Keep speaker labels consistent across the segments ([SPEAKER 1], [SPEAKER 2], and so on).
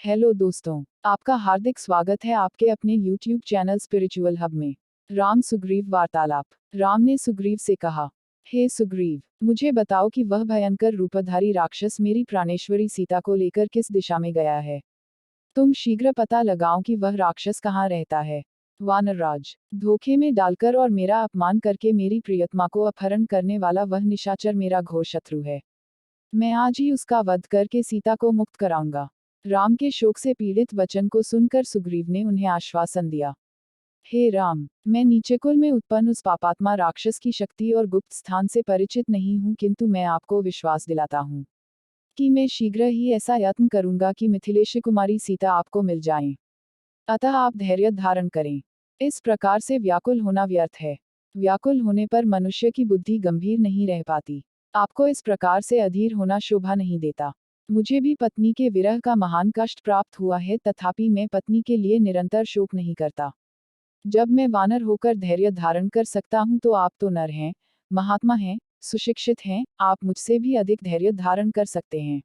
[SPEAKER 1] Hello दोस्तों, आपका हार्दिक स्वागत है आपके अपने YouTube चैनल स्पिरिचुअल हब में। राम सुग्रीव वार्तालाप। राम ने सुग्रीव से कहा, हे सुग्रीव, मुझे बताओ कि वह भयंकर रूपधारी राक्षस मेरी प्राणेश्वरी सीता को लेकर किस दिशा में गया है। तुम शीघ्र पता लगाओ कि वह राक्षस कहाँ रहता है। वानरराज, धोखे में डालकर और मेरा अपमान करके मेरी प्रियतमा को अपहरण करने वाला वह निशाचर मेरा घोर शत्रु है। मैं आज ही उसका वध करके सीता को मुक्त कराऊंगा। राम के शोक से पीड़ित वचन को सुनकर सुग्रीव ने उन्हें आश्वासन दिया। हे राम, मैं नीचे कुल में उत्पन्न उस पापात्मा राक्षस की शक्ति और गुप्त स्थान से परिचित नहीं हूँ, किंतु मैं आपको विश्वास दिलाता हूँ कि मैं शीघ्र ही ऐसा यत्न करूंगा कि मिथिलेश कुमारी सीता आपको मिल जाएं। अतः आप धैर्य धारण करें। इस प्रकार से व्याकुल होना व्यर्थ है। व्याकुल होने पर मनुष्य की बुद्धि गंभीर नहीं रह पाती। आपको इस प्रकार से अधीर होना शोभा नहीं देता। मुझे भी पत्नी के विरह का महान कष्ट प्राप्त हुआ है, तथापि मैं पत्नी के लिए निरंतर शोक नहीं करता। जब मैं वानर होकर धैर्य धारण कर सकता हूँ तो आप तो नर हैं, महात्मा हैं, सुशिक्षित हैं, आप मुझसे भी अधिक धैर्य धारण कर सकते हैं।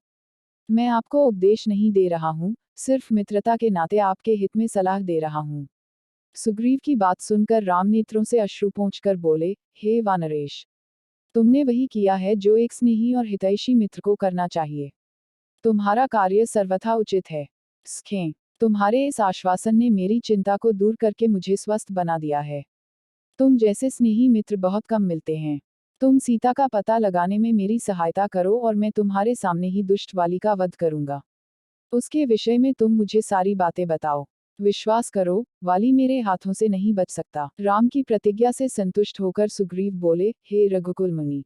[SPEAKER 1] मैं आपको उपदेश नहीं दे रहा हूँ, सिर्फ मित्रता के नाते आपके हित में सलाह दे रहा हूँ। सुग्रीव की बात सुनकर राम नेत्रों से अश्रु पोंछकर बोले, हे वानरेश, तुमने वही किया है जो एक स्नेही और हितैषी मित्र को करना चाहिए। तुम्हारा कार्य सर्वथा उचित है। सखें, तुम्हारे इस आश्वासन ने मेरी चिंता को दूर करके मुझे स्वस्थ बना दिया है। तुम जैसे स्नेही मित्र बहुत कम मिलते हैं। तुम सीता का पता लगाने में मेरी सहायता करो और मैं तुम्हारे सामने ही दुष्ट वाली का वध करूंगा। उसके विषय में तुम मुझे सारी बातें बताओ। विश्वास करो, वाली मेरे हाथों से नहीं बच सकता। राम की प्रतिज्ञा से संतुष्ट होकर सुग्रीव बोले, हे रघुकुल मुनि,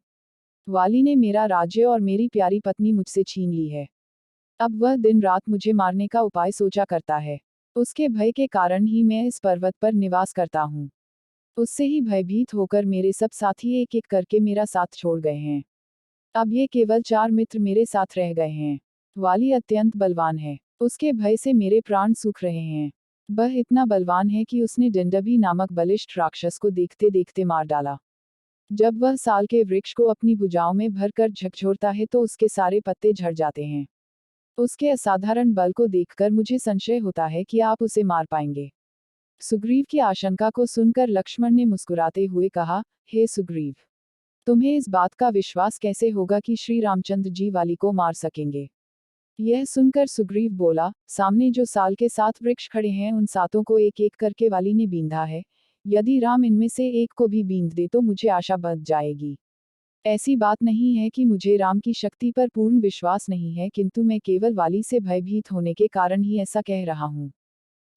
[SPEAKER 1] वाली ने मेरा राज्य और मेरी प्यारी पत्नी मुझसे छीन ली है। अब वह दिन रात मुझे मारने का उपाय सोचा करता है। उसके भय के कारण ही मैं इस पर्वत पर निवास करता हूँ। उससे ही भयभीत होकर मेरे सब साथी एक एक करके मेरा साथ छोड़ गए हैं। अब ये केवल 4 मित्र मेरे साथ रह गए हैं। वाली अत्यंत बलवान है। उसके भय से मेरे प्राण सूख रहे हैं। वह इतना बलवान है कि उसने डंडभी नामक बलिष्ठ राक्षस को देखते देखते मार डाला। जब वह साल के वृक्ष को अपनी भुजाओं में भरकर झकझोरता है तो उसके सारे पत्ते झड़ जाते हैं। उसके असाधारण बल को देखकर मुझे संशय होता है कि आप उसे मार पाएंगे। सुग्रीव की आशंका को सुनकर लक्ष्मण ने मुस्कुराते हुए कहा, हे सुग्रीव, तुम्हें इस बात का विश्वास कैसे होगा कि श्री रामचंद्र जी वाली को मार सकेंगे। यह सुनकर सुग्रीव बोला, सामने जो साल के 7 वृक्ष खड़े हैं उन सातों को एक एक करके वाली ने बींधा है। यदि राम इनमें से एक को भी बींध दे तो मुझे आशा बंध जाएगी। ऐसी बात नहीं है कि मुझे राम की शक्ति पर पूर्ण विश्वास नहीं है, किंतु मैं केवल वाली से भयभीत होने के कारण ही ऐसा कह रहा हूँ।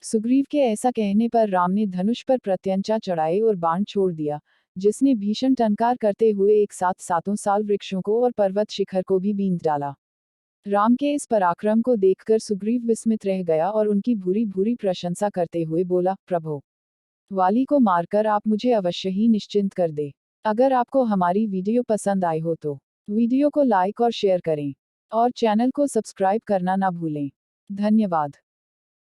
[SPEAKER 1] सुग्रीव के ऐसा कहने पर राम ने धनुष पर प्रत्यंचा चढ़ाए और बाण छोड़ दिया, जिसने भीषण टंकार करते हुए एक साथ सातों साल वृक्षों को और पर्वत शिखर को भी बींध डाला। राम के इस पराक्रम को देखकर सुग्रीव विस्मित रह गया और उनकी भूरी भूरी प्रशंसा करते हुए बोला, प्रभो, वाली को मारकर आप मुझे अवश्य ही निश्चिंत कर दे। अगर आपको हमारी वीडियो पसंद आई हो तो वीडियो को लाइक और शेयर करें और चैनल को सब्सक्राइब करना ना भूलें। धन्यवाद।